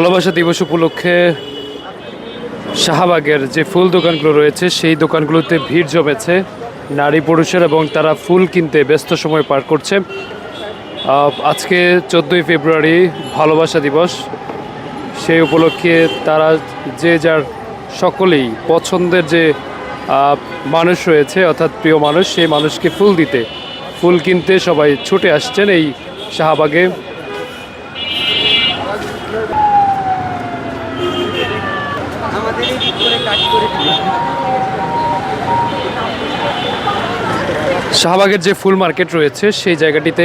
ভালোবাসা দিবস উপলক্ষে শাহবাগের যে ফুল দোকানগুলো রয়েছে সেই দোকানগুলোতে ভিড় জমেছে নারী পুরুষের, এবং তারা ফুল কিনতে ব্যস্ত সময় পার করছে। আজকে 14ই ফেব্রুয়ারি ভালোবাসা দিবস। সেই উপলক্ষে তারা যে যার সকলেই পছন্দের যে মানুষ রয়েছে, অর্থাৎ প্রিয় মানুষ, সেই মানুষকে ফুল দিতে, ফুল কিনতে সবাই ছুটে আসছেন এই শাহবাগে। শাহবাগের যে ফুল মার্কেট রয়েছে সেই জায়গাটিতে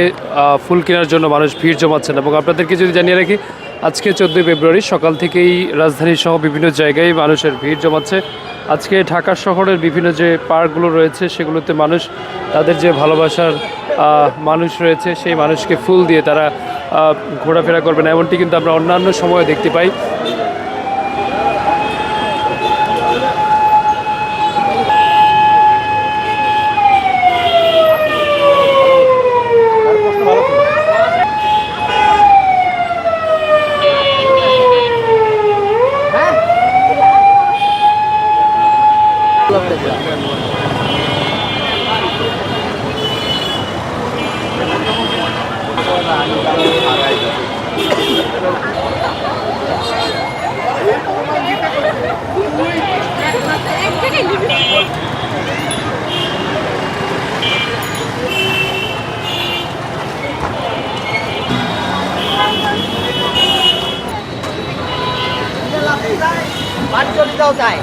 ফুল কেনার জন্য মানুষ ভিড় জমাচ্ছেন। এবং আপনাদেরকে যদি জানিয়ে রাখি, আজকে 14ই ফেব্রুয়ারি সকাল থেকেই রাজধানী সহ বিভিন্ন জায়গায় মানুষের ভিড় জমাচ্ছে। আজকে ঢাকা শহরের বিভিন্ন যে পার্কগুলো রয়েছে সেগুলোতে মানুষ তাদের যে ভালোবাসার মানুষ রয়েছে সেই মানুষকে ফুল দিয়ে তারা ঘোরাফেরা করবেন, এমনটি কিন্তু আমরা অন্যান্য সময়ে দেখতে পাই। যায়